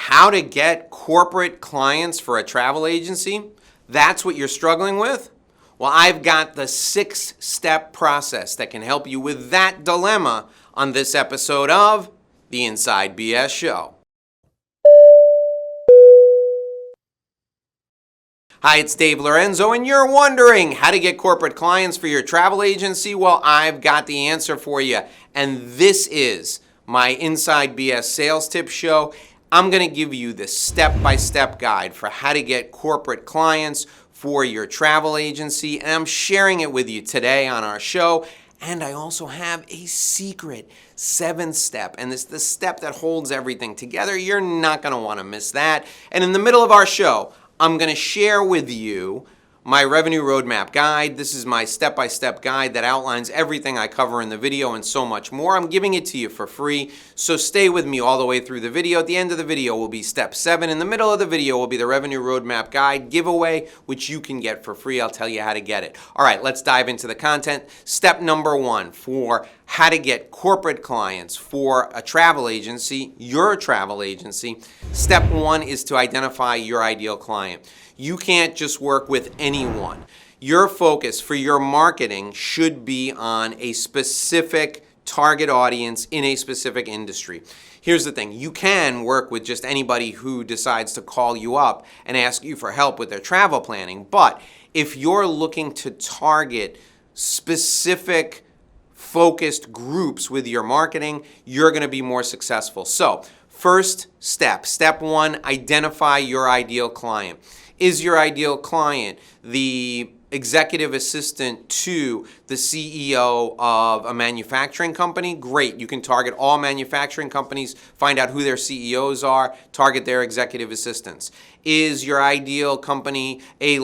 How to get corporate clients for a travel agency? That's what you're struggling with? Well, I've got the 6-step process that can help you with that dilemma on this episode of The Inside BS Show. Hi, it's Dave Lorenzo, and you're wondering how to get corporate clients for your travel agency? Well, I've got the answer for you, and this is my Inside BS Sales Tip Show. I'm going to give you the step-by-step guide for how to get corporate clients for your travel agency, and I'm sharing it with you today on our show. And I also have a secret 7th step, and it's the step that holds everything together. You're not going to want to miss that. And in the middle of our show, I'm going to share with you my revenue roadmap guide. This is my step-by-step guide that outlines everything I cover in the video and so much more. I'm giving it to you for free, so stay with me all the way through the video. At the end of the video will be step 7. In the middle of the video will be the revenue roadmap guide giveaway, which you can get for free. I'll tell you how to get it. All right, let's dive into the content. Step number 1 for how to get corporate clients for a travel agency, your travel agency. Step 1 is to identify your ideal client. You can't just work with anyone. Your focus for your marketing should be on a specific target audience in a specific industry. Here's the thing, you can work with just anybody who decides to call you up and ask you for help with their travel planning, but if you're looking to target specific focused groups with your marketing, you're going to be more successful. So, first step, step 1, identify your ideal client. Is your ideal client the executive assistant to the CEO of a manufacturing company? Great, you can target all manufacturing companies, find out who their CEOs are, target their executive assistants. Is your ideal company a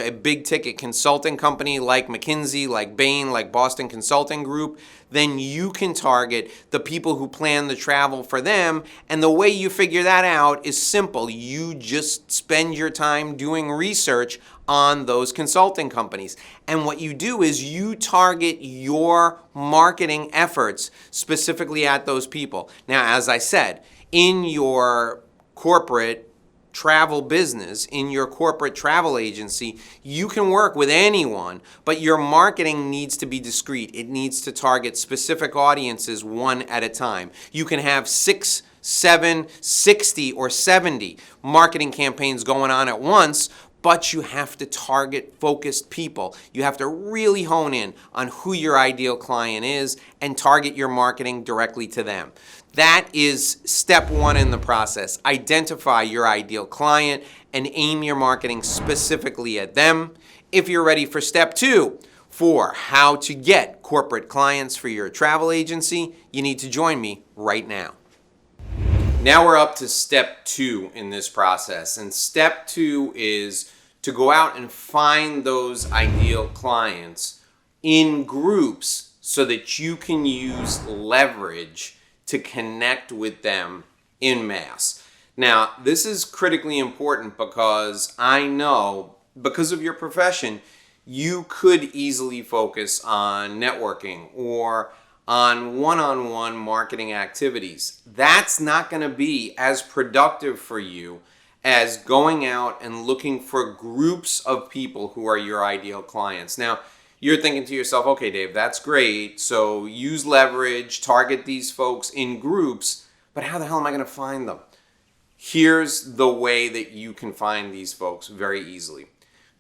big ticket consulting company like McKinsey, like Bain, like Boston Consulting Group? Then you can target the people who plan the travel for them. And the way you figure that out is simple. You just spend your time doing research on those consulting companies. And what you do is you target your marketing efforts specifically at those people. Now, as I said, in your corporate travel business, in your corporate travel agency, you can work with anyone, but your marketing needs to be discreet. It needs to target specific audiences one at a time. You can have 6, 7, 60, or 70 marketing campaigns going on at once, but you have to target focused people. You have to really hone in on who your ideal client is and target your marketing directly to them. That is step 1 in the process. Identify your ideal client and aim your marketing specifically at them. If you're ready for step 2, for how to get corporate clients for your travel agency, you need to join me right now. Now we're up to step 2 in this process, and step 2 is to go out and find those ideal clients in groups so that you can use leverage to connect with them en masse. Now, this is critically important because I know, because of your profession, you could easily focus on networking or on one-on-one marketing activities. That's not going to be as productive for you as going out and looking for groups of people who are your ideal clients. Now, you're thinking to yourself, okay, Dave, that's great. So use leverage, target these folks in groups, but how the hell am I going to find them? Here's the way that you can find these folks very easily.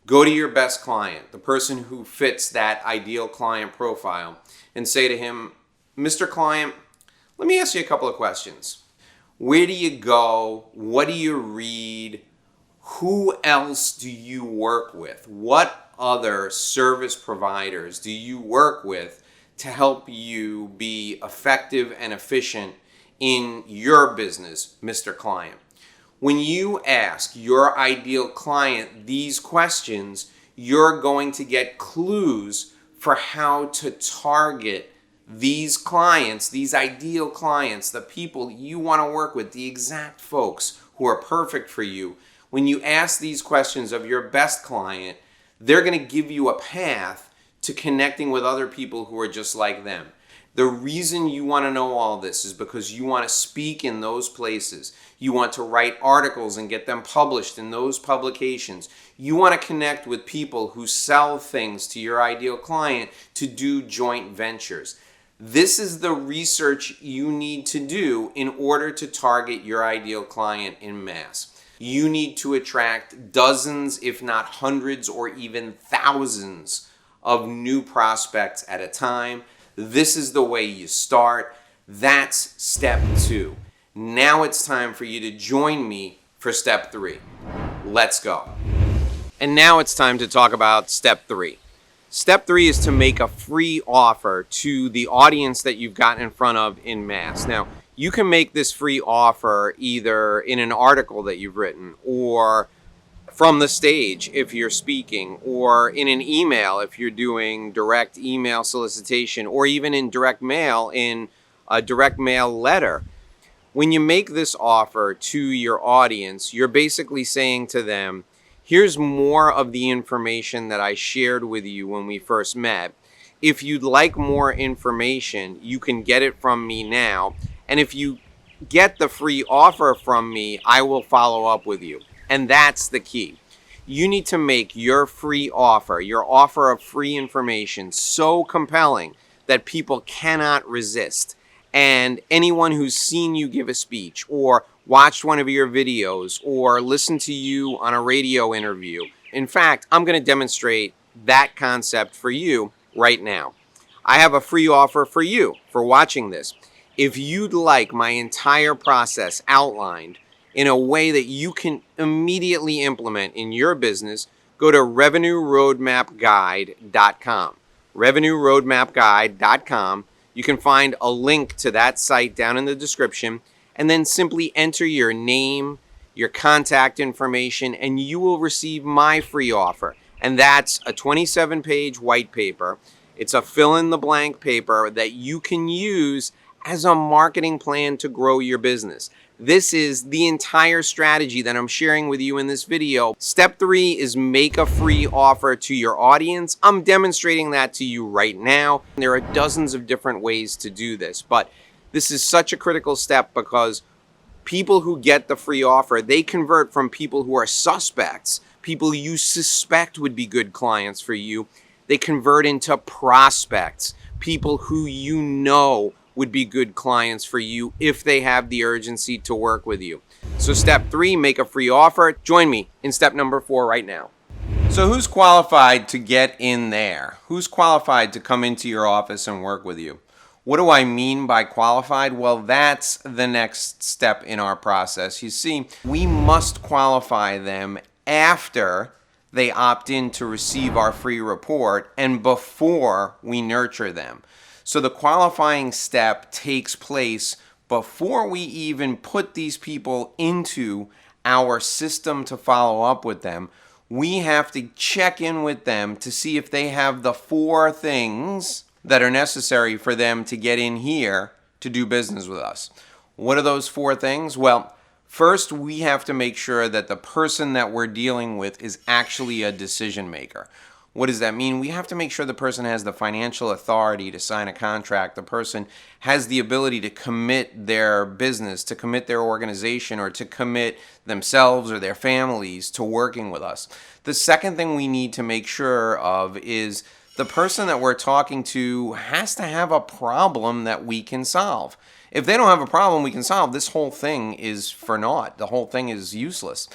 Go to your best client, the person who fits that ideal client profile, and say to him, Mr. Client, let me ask you a couple of questions. Where do you go? What do you read? Who else do you work with? What other service providers do you work with to help you be effective and efficient in your business, Mr. Client? When you ask your ideal client these questions, you're going to get clues for how to target these clients, these ideal clients, the people you want to work with, the exact folks who are perfect for you. When you ask these questions of your best client, they're going to give you a path to connecting with other people who are just like them. The reason you want to know all this is because you want to speak in those places. You want to write articles and get them published in those publications. You want to connect with people who sell things to your ideal client to do joint ventures. This is the research you need to do in order to target your ideal client en masse. You need to attract dozens, if not hundreds, or even thousands of new prospects at a time. This is the way you start. That's step 2. Now it's time for you to join me for step 3. Let's go. And now it's time to talk about step 3. Step 3 is to make a free offer to the audience that you've gotten in front of en masse. Now, you can make this free offer either in an article that you've written, or from the stage if you're speaking, or in an email if you're doing direct email solicitation, or even in direct mail in a direct mail letter. When you make this offer to your audience, you're basically saying to them, here's more of the information that I shared with you when we first met. If you'd like more information, you can get it from me now. And if you get the free offer from me, I will follow up with you. And that's the key. You need to make your free offer, your offer of free information, so compelling that people cannot resist. And anyone who's seen you give a speech, or watched one of your videos, or listened to you on a radio interview. In fact, I'm going to demonstrate that concept for you right now. I have a free offer for you for watching this. If you'd like my entire process outlined in a way that you can immediately implement in your business, go to revenueroadmapguide.com. revenueroadmapguide.com. You can find a link to that site down in the description, and then simply enter your name, your contact information, and you will receive my free offer. And that's a 27-page white paper. It's a fill-in-the-blank paper that you can use as a marketing plan to grow your business. This is the entire strategy that I'm sharing with you in this video. Step 3 is make a free offer to your audience. I'm demonstrating that to you right now. There are dozens of different ways to do this, but this is such a critical step because people who get the free offer, they convert from people who are suspects, people you suspect would be good clients for you. They convert into prospects, people who you know would be good clients for you if they have the urgency to work with you. So step 3, make a free offer. Join me in step number 4 right now. So who's qualified to get in there? Who's qualified to come into your office and work with you? What do I mean by qualified? Well, that's the next step in our process. You see, we must qualify them after they opt in to receive our free report and before we nurture them. So the qualifying step takes place before we even put these people into our system to follow up with them. We have to check in with them to see if they have the 4 things that are necessary for them to get in here to do business with us. What are those 4 things? Well, first, we have to make sure that the person that we're dealing with is actually a decision maker. What does that mean? We have to make sure the person has the financial authority to sign a contract. The person has the ability to commit their business, to commit their organization, or to commit themselves or their families to working with us. The second thing we need to make sure of is the person that we're talking to has to have a problem that we can solve. If they don't have a problem we can solve, this whole thing is for naught. The whole thing is useless.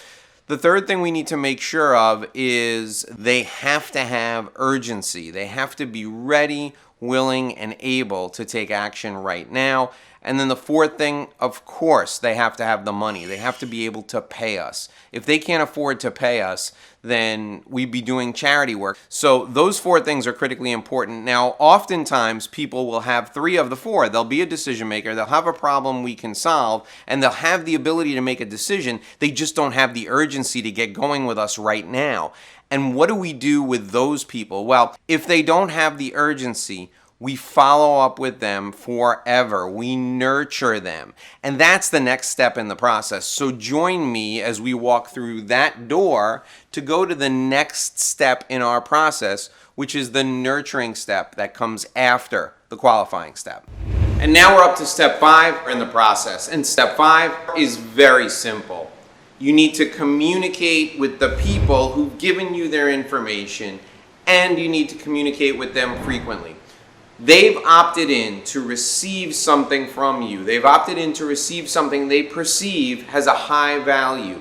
The third thing we need to make sure of is they have to have urgency. They have to be ready, willing, and able to take action right now. And then the fourth thing, of course, they have to have the money. They have to be able to pay us. If they can't afford to pay us, then we'd be doing charity work. So those 4 things are critically important. Now, oftentimes people will have 3 of the 4. They'll be a decision maker, they'll have a problem we can solve, and they'll have the ability to make a decision. They just don't have the urgency to get going with us right now. And what do we do with those people? Well, if they don't have the urgency, We follow up with them forever. We nurture them. And that's the next step in the process. So join me as we walk through that door to go to the next step in our process, which is the nurturing step that comes after the qualifying step. And now we're up to step 5 in the process. And step 5 is very simple. You need to communicate with the people who've given you their information, and you need to communicate with them frequently. They've opted in to receive something from you. They've opted in to receive something they perceive has a high value.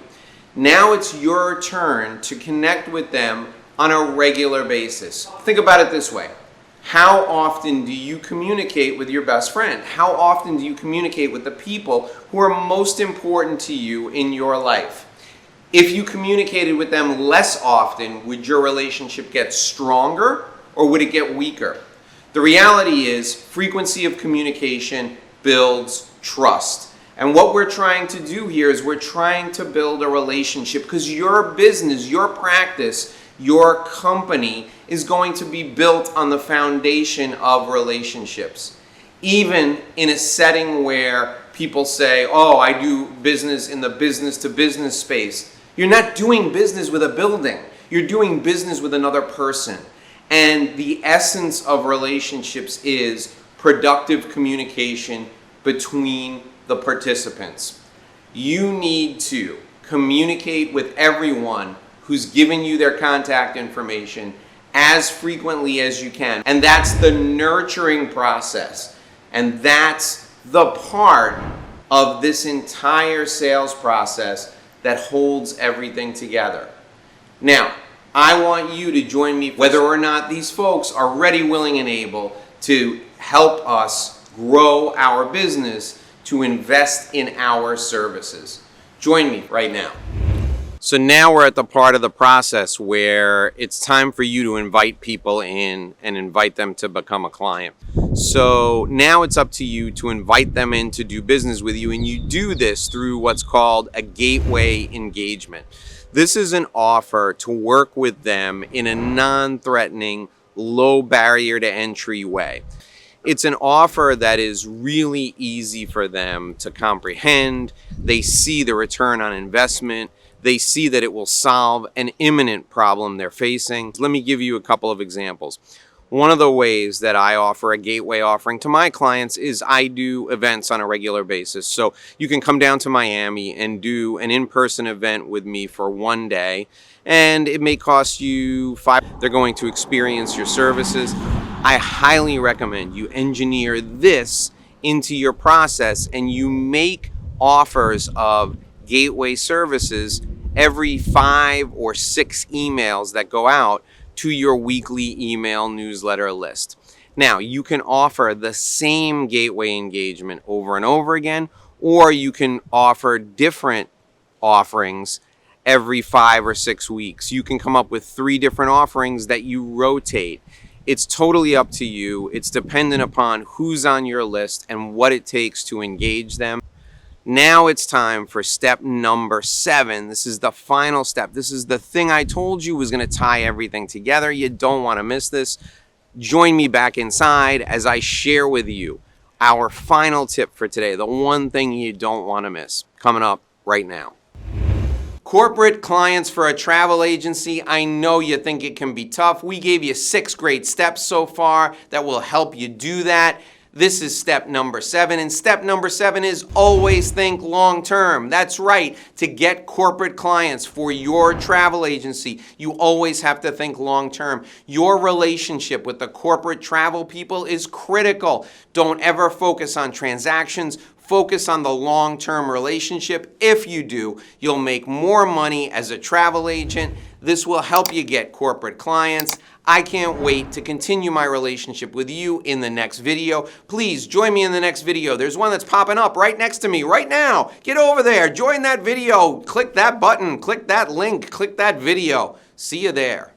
Now it's your turn to connect with them on a regular basis. Think about it this way. How often do you communicate with your best friend? How often do you communicate with the people who are most important to you in your life? If you communicated with them less often, would your relationship get stronger or would it get weaker? The reality is, frequency of communication builds trust. And what we're trying to do here is we're trying to build a relationship, because your business, your practice, your company is going to be built on the foundation of relationships. Even in a setting where people say, oh, I do business in the business to business space. You're not doing business with a building. You're doing business with another person. And the essence of relationships is productive communication between the participants. You need to communicate with everyone who's given you their contact information as frequently as you can. And that's the nurturing process. And that's the part of this entire sales process that holds everything together. Now, I want you to join me whether or not these folks are ready, willing, and able to help us grow our business, to invest in our services. Join me right now. So now we're at the part of the process where it's time for you to invite people in and invite them to become a client. So now it's up to you to invite them in to do business with you, and you do this through what's called a gateway engagement. This is an offer to work with them in a non-threatening, low barrier to entry way. It's an offer that is really easy for them to comprehend. They see the return on investment. They see that it will solve an imminent problem they're facing. Let me give you a couple of examples. One of the ways that I offer a gateway offering to my clients is I do events on a regular basis. So you can come down to Miami and do an in-person event with me for one day, and it may cost you $5. They're going to experience your services. I highly recommend you engineer this into your process and you make offers of gateway services every 5 or 6 emails that go out to your weekly email newsletter list. Now, you can offer the same gateway engagement over and over again, or you can offer different offerings every 5 or 6 weeks. You can come up with 3 different offerings that you rotate. It's totally up to you. It's dependent upon who's on your list and what it takes to engage them. Now it's time for step number 7. This is the final step. This is the thing I told you was going to tie everything together. You don't want to miss this. Join me back inside as I share with you our final tip for today, the one thing you don't want to miss, coming up right now. Corporate clients for a travel agency, I know you think it can be tough. We gave you 6 great steps so far that will help you do that. This is step number 7, and step number 7 is always think long term. That's right. To get corporate clients for your travel agency, you always have to think long term. Your relationship with the corporate travel people is critical. Don't ever focus on transactions. Focus on the long-term relationship. If you do, you'll make more money as a travel agent. This will help you get corporate clients. I can't wait to continue my relationship with you in the next video. Please join me in the next video. There's one that's popping up right next to me right now. Get over there, join that video, click that button, click that link, click that video. See you there.